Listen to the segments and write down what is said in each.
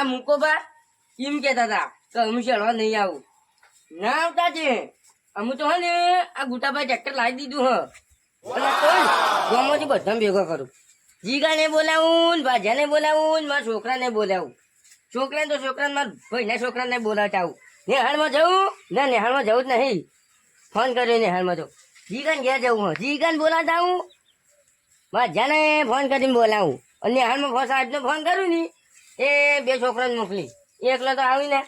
પેલા મૂકો બા એમ કેતા હતા કે અમે ચડવા નહીં આવું ના આવતા છે અમે તો હે ને આ ગુટાભાઈ ટ્રેક્ટર લાવી દીધું હ અને ગામમાંથી બધા ભેગો કરું જીગાને બોલાવું ને ભાજાને બોલાવું ને મારા છોકરાને બોલાવું છોકરાને તો છોકરાને મારા ભાઈના છોકરાને બોલાવતા આવું નેહાળમાં જવું ના નેહાળમાં જવું જ નહીં ફોન કર્યો નેહાળમાં તો જીગાને ઘેર જવું હ જીગાને બોલાવતા આવું ભાજાને ફોન કરીને બોલાવું અને નેહાળમાં સાહેબને ફોન કરું ને એ બે છોકરાને મોકલી એકલો તો આવી ને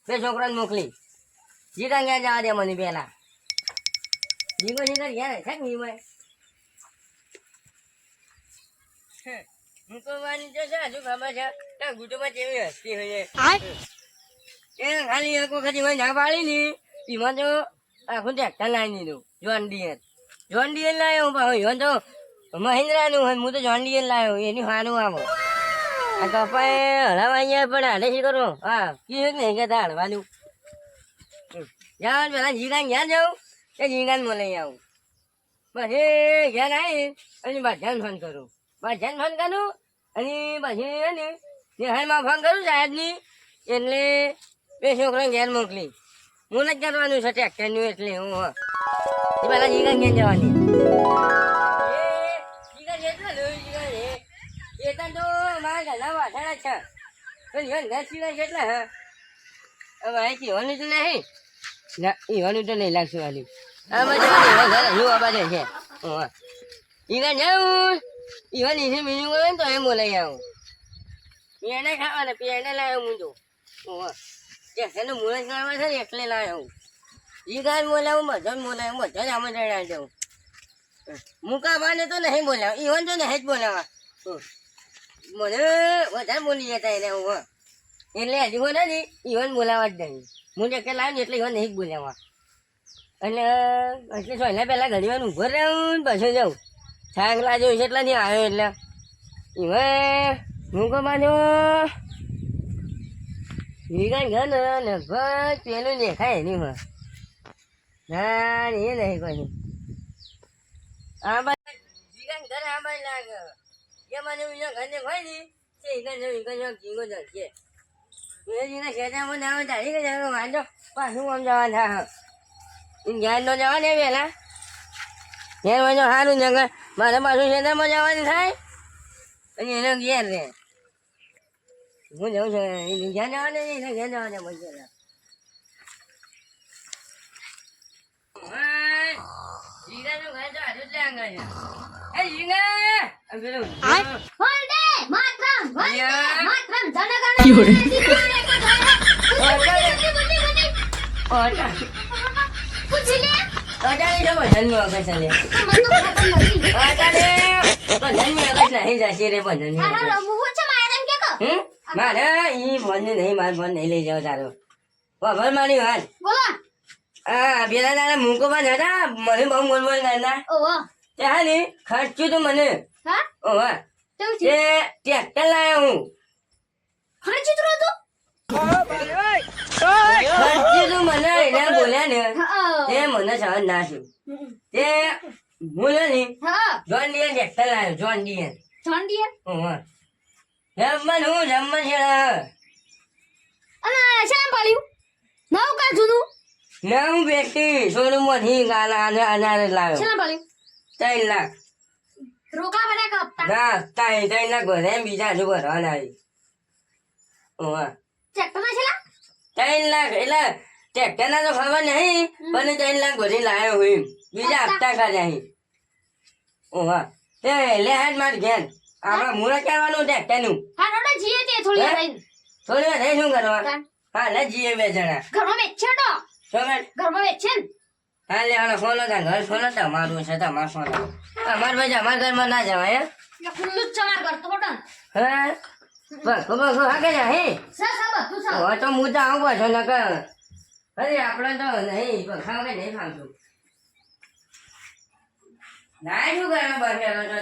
બે છોકરાને મોકલી જીગા ક્યાં જવા દે મને પેલા જીગો જીગા ક્યાં છે ને ભાઈ મૂકવાની તો છે હજુ ખબર છે ત્યાં ગુટોમાં કેવી હસતી હોય એ ખાલી એક વખત એમાં ના પાડી ને એમાં તો આખું ટ્રેક્ટર લાવી દીધું જોન ડીએન લાવ્યો ભાઈ તો મહિન્દ્રાનું હોય હું તો જોન ડીએન લાવ્યો એની સારું આવો આ કપાએ હલાવા અહીંયા પણ હાલે શું કરું હા કીધું નહીં કહેતા હળવાનું જાવ પેલા જીગાને ઘેર જાઉં કે જીગાને બોલાઈ આવું બસ એ ઘેર આવી અને બધાને ફોન કરું બધાને ફોન કરું અને પછી હે ને નેહાળમાં ફોન કરું સાહેબની એટલે બે છોકરાને ઘેર મોકલી હું જ કરવાનું છે ટ્રેક્ટરનું એટલે હું એ પેલા જીગાને ઘેર જવાની એટલા તો મારા ઘરના વાસણા છે પણ ઘર સિવાય કેટલા હા હવે અહીંથી હોવાનું તો નહીં ના ઈવાનું તો નહીં લાગશે વાલી આમાં જવાનું ઘર હજુ આબાદે છે ઈગા જાઉં ઈવાની છે બીજું હોય ને તો એમ બોલાઈ આવું પેને ખાવાને પેને લાવ્યો હું તો એનું મુરત કરવા છે ને એટલે લાવ્યો ઈગા બોલાવું બધાને બોલાવું બધા જ આમાં જણાવી દઉં મુકાબાને તો નહીં બોલાવ ઈવન તો નહીં જ બોલાવા મને વધારે બોલી જતા એને હું એટલે હજુ બોલે ને ઈવન બોલાવા જ નહીં હું જે લાવ્યો ને એટલે ઈવન નહીં જ બોલાવા એટલે સોયલા પહેલાં ઘણી વાર ઊભો રહું ને પછી જાઉં સાંગલા જોઈશ એટલા નહીં આવ્યો એટલે ઈવે હું કહો બાજુ વીગા ઘર ને બસ પેલું દેખાય એની માં ના એ નહીં કોઈ આ બાજુ વીગા ઘર આ બાજુ લાગે એ મને બીજા ઘરને હોય ને તે જીગો જશે જીગા ખેતરમાં જવા ચાલી ગયા વાંધો પાછું આમ જવા થા ઘેર નો જવા ને પેલા ઘેર વાંધો સારું જગર મારે પાછું ખેતરમાં જવાનું થાય અને એનો ઘેર રે હું જઉં છું ઘેર જવા ને એને ઘેર જવા દે પછી જીગાનું ઘર તો હારું જ લાગે છે એ જીગા પેલું મારે ઈ ફોન નહીં મારે ફોન નહીં લઈ જાવ તારો ખબર મારી વાત હા પેલા તારા મૂકો પણ હતા મને બહુ બોલ બોલ કરતા ત્યાં ને ખર્ચ્યું તું મને ઓવા તે ટ્રેક્ટર લાવ્યો હું ખર્ચ્યું તું મને એને બોલ્યા ને તે મને સહન ના થયું તે બોલ્યો ને જોન ડીએન ટ્રેક્ટર લાવ્યો જોન ડીએન ઓવા જમવાનું જમવા છે અને શામ પાડ્યું નવ કા જૂનું ના હું બેઠી સોનું માંથી ગાલા અનાર લાવ્યો શામ પાડ્યું 3 લાખ રોકા બના કપતા ના 3 લાખ ભરે બીજા હજુ ભરવાના આવી ઓવા ટ્રેક્ટર માં છેલા 3 લાખ એટલે ટ્રેક્ટર ના તો ખબર નહીં પણ 3 લાખ ભરી લાવ્યો હું બીજા હપ્તા કાઢ્યા અહીં ઓવા તે લે હાથ માર ઘેર આપણા મુહૂર્ત કરવાનું ટ્રેક્ટર નું હા રોડા જીએ તે થોડી વાર રહીને થોડી વાર શું કરવા હા લે જીએ બે જણા ઘરમાં વેચે તો ઘરમાં વેચે ને હા લે હાલો ફોન હતા ઘર ફોન હતા અમારું છે તમારું ફોન અમાર ભાઈ અમારા ઘરમાં ના જવાય હે ખુલ્લું જ ચમાર કરતો બટન હે બસ ખબર હાકે જા હે સા બધું સા હવે તો હું તો આવું પાછો નકર અરે આપણે તો નહીં પણ ખાવા નહીં ખાવશું ના શું કરવા બેઠેલો છો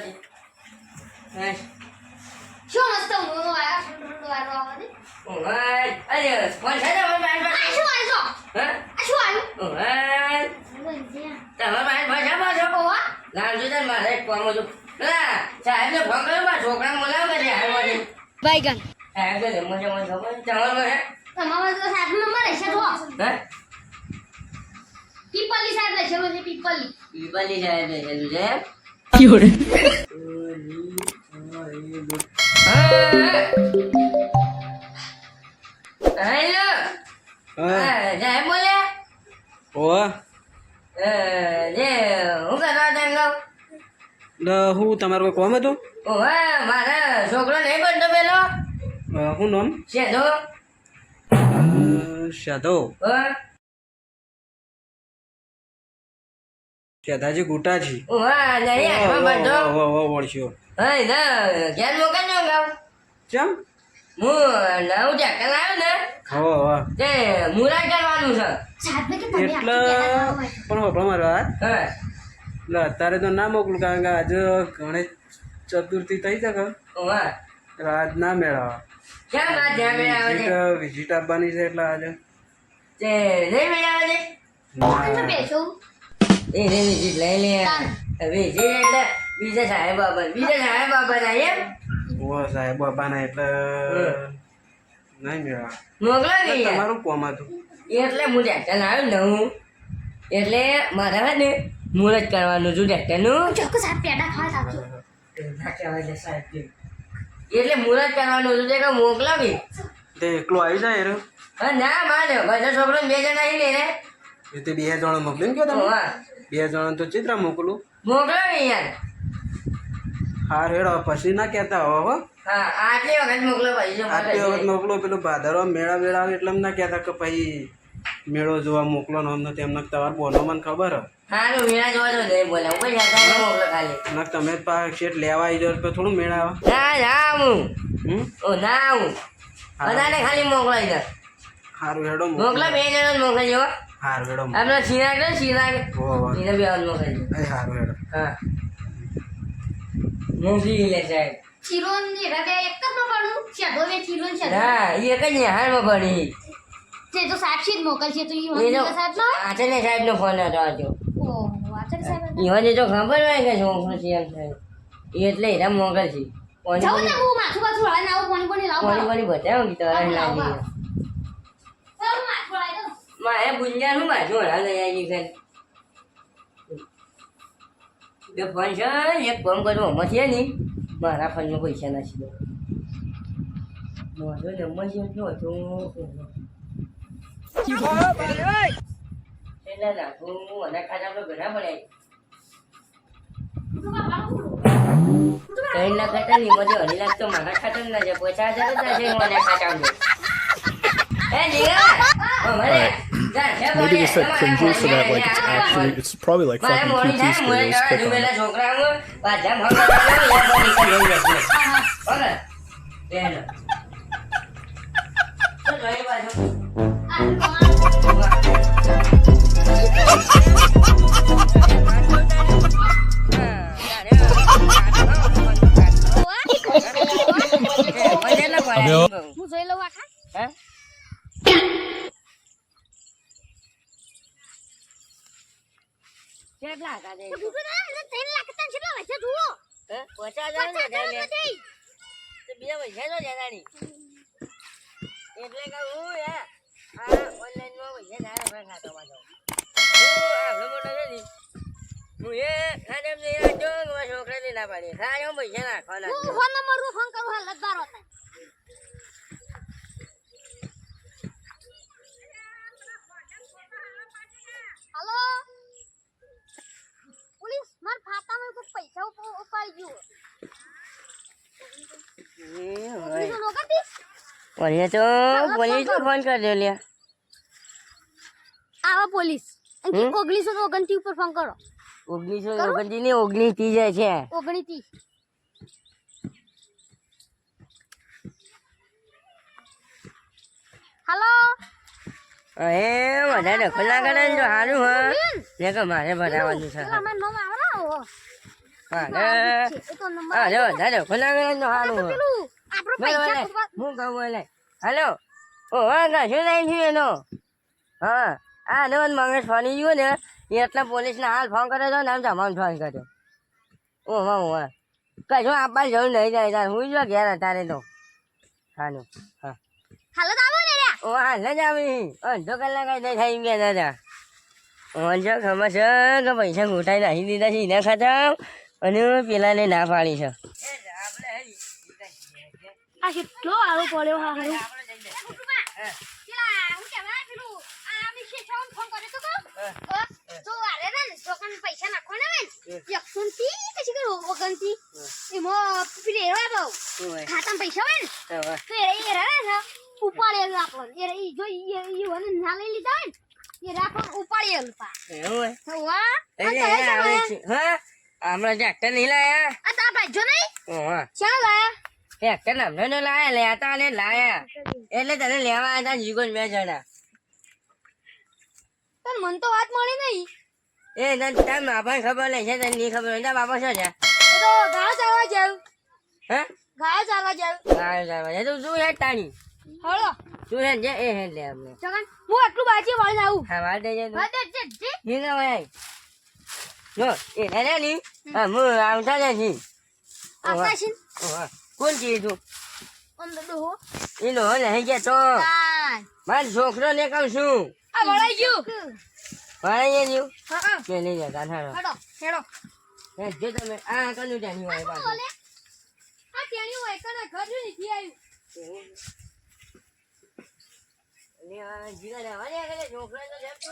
શું મસ્ત ઊંઘો આયા ઠંડો વારો આવે ને અરે ફોન છે તમારા પાસે આ શું આવ્યો હા આ શું આવ્યું તમારા પાસે ભાષા પાછો ઓવા લાલજુ તને મારે એક કામ હતું ના સાહેબ ને ફોન કર્યો મારા છોકરાને બોલાવો કે હાલ બાઈગન હા કે મજા મજા ખબર ચાવલ હે તમારે તો સાહેબ નંબર હશે જો હે પીપલી સાહેબ લખેલું છે પીપલી પીપલી જાય છે હેલું છે હેલો સાહેબ બોલ્યા ઓવા જે હું કરવા જાંગો હું તમારું કોઈ કોમ હતું ઓહે મારા છોકરો નહીં બનતો પેલો શું નામ છે તો શાધવ શાધાજી ગુટાજી ઓહે નહીં આમાં બનતો વળશ્યો હે ના ઘેર મોકલજો ગાવ ચમ હું નવું ટ્રેક્ટર લાવ્યો ને હવા તે મુરા કરવાનું છે સાહેબ કે તમે એટલે આખી પણ હોપળો મારો વાત હા એટલે અત્યારે તો ના મોકલું કારણ કે આજે ગણેશ ચતુર્થી થઈ શકે ઓહે એટલે આજ ના મેળવા કેમ આ ધ્યાન મેં આવે છે વિઝિટ આપવાની છે એટલે આજે તે નહીં મેં આવે છે તો બેસો એ રે વિઝિટ લઈ લે વિઝિટ એટલે બીજા સાહેબ બાબા ના એમ ઓ સાહેબ બાપાના એટલે નહીં મેળવા મોકલો ને યાર તમારું કોમ હતું એટલે હું ટ્રેક્ટર લાવ્યો નવું એટલે મારે હે ને મુહૂર્ત કરવાનું છું ટ્રેક્ટરનું ચોક્કસ સાહેબ પેડા ખાવા આવજો એટલે મુહૂર્ત કરવાનું હતું તે કે મોકલાવી તે એકલો આવી જાય રે હા ના મારે બધા છોકરો બે જણા આવી ને રે એ તે 2 જણા મોકલીને ગયો તમે ઓહે 2 જણા તો ચિત્ર મોકલું મોકલાવી યાર હા રેડો પછી ના કહેતા હો હા આટલી વખત મોકલો ભાઈ જો આટલી વખત મોકલો પેલું ભાદરવા મેળા વેળા આવે એટલે એમ ના કહેતા કે ભાઈ મેળો જોવા મોકલો ને અમને તેમને તમારે બોલો મને ખબર હે હારું મેળા જોવા તો નહીં બોલા હું કઈ જાતા મોકલો ખાલી ના તમે પા શેઠ લેવા આવી જાવ તો થોડું મેળા આવે ના ના હું હમ ઓ ના હું બધાને ખાલી મોકલાઈ દે સારું હેડો મોકલા 2 જણા મોકલજો સારું હેડો આપણે ચિરાગ ને ચિરાગ હો એને બે વાર મોકલજો સારું હેડો હા મોકલી લે સાહેબ ચીરોન ને રડે એક જ ન પડું છેડો વે ચીરોન છે ના એ કઈ હાલમાં પડી તે તો સાહેબ શીત મોકલ છે તો ઈ એ હોની તો સાહેબ ના આચને સાહેબ નો ફોન હતો આજો ઓહો આચર સાહેબ ઈવાને તો ખબર હોય કે છોકરો છે એમ સાહેબ એટલે એરા મોકલ છે જાઉં ને હું માથું પાછું હળાઈને આવું પાણી પાણી લાવું કોની બતાવો કે તારા લાગી ચાલ માથું હળાઈ દઉં મારે ગુંજાનું માથું હળા લઈ આવી છે બે ફોન છે એક ફોન કરવો આમાં છે નહીં મારા ફોનમાં પૈસા નથી દો મારો નંબર છે એટલો હતો એટલે નાખું મને ખાતા તો ઘણા પડ્યા કઈ ના ખાતા નહીં મને 2.5 લાખ તો મારા ખાતા ના છે 50,000 જ છે મને ખાતા એ નીકળ અમારે Maybe they said cringy so that like it's actually it's probably like fucking QT squares. Click on it. છોકરાઓ પાછા હું જોઈ લઉં આખા કેટલા કાઢે બીજું ના એટલે 3 લાખ તન કેટલા વચ્ચે જુઓ 50,000 તો બીજા પૈસા તો દેનાની એટલે કહું યાર આ ઓનલાઈન માં પૈસા ના ખાતામાં જાવ આપણો મોટો છે ને હું એ ખાતે જો છોકરાને ના પાડી ખાજો પૈસા નાખવાના હું ફોન નંબર નું ફોન કરું હાલ લગારો હતા હાલો પોલીસ માર ખાતામાં કોઈ પૈસા ઉપાડી ગયો પોલીસ નો કાપી પોલીસ તો ફોન કરી દો લ્યા આવા પોલીસ અને 1929 ઉપર ફોન કરો 1929 ને 1930 જાય છે 1930 હાલો એ બધા ડખો ના કરે ને તો સારું હા ને કે મારે ભરાવાનું છે અમાર નામ આવરા મારે એ તો નંબર અરે બધા ડખો ના કરે ને તો સારું હા પેલું આપણો પૈસા હું કહું બોલે હેલો ઓ હા કશું નહીં થયું એનો હા આ મને મંગેશ ફોન ગયો ને એટલે પોલીસને હાલ ફોન કર્યો હતો ને આમ જમાન ફોન કર્યો ઓહો ઓહો કશું આપવા જવું નહીં જાય તાર હું જો ઘેર તારે તો હાલો હા હાલો તો આવો ને રે ઓ હાલ જ આવી અડધો કલાક જ થાય એમ કહેતા હતા જો ખબર છે કે પૈસા ગોઠાઈ નાખી દીધા છે એના ખાતા અને પેલાને ના પાડી છે આ કેટલો આવો પડ્યો હા હારું પેલા હું કહેવાય પેલું આ આપણી શેઠાઓને ફોન કર્યો તો તો આરે ને દુકાન પૈસા નાખવાના ને 130 કશી કે ઓગણતી એમાં પેલી એવા બહુ ખાતામાં પૈસા હોય ને તો એ રહે ને ઉપાડેલું આપણને એ જો ઈ ના લઈ લીધા હોય ને એ રાખો ઉપાડેલું પા એવું વાહ હા હમણાં ટ્રેક્ટર નહીં લાયા આ તા ભાઈજો નહીં હા ક્યાં લાયા ટ્રેક્ટર નામને ન લાયા લેતા ને લાયા એટલે તને લેવા આવ્યા હતા જીગો 2 જણા પણ મને તો વાત મળી નહીં એ તાર બાપાને ખબર નહીં છે તને નહીં ખબર હોય તાર બાપા શું છે એ તો ગાય ચાલવા જાવ હે ગાય ચાલવા જાવ તું શું હેડ તાણી હળો તું હેડ જે એ હેડ લે અમને જગન હું આટલું બાજી વાળી આવું હા વાત દેજે તું હા દે જે હિંગ આવે જો એ હેડે ની હા હું આવતા જઈશ આકાશીન કોણ કીધું અંદર ડોહો એનો નહીં કેતો કાન મારો છોકરો ને કહું છું આ વળાઈ ગયું ભાઈ ગયું હા કે લઈ જતા હારો હેડો હેડો જો તમે આ કનું જાણી હોય આ પાછું ઓલે આ ટેણી હોય કને ઘર જો નથી આવ્યું જીગા રહેવા દે છોકરા તો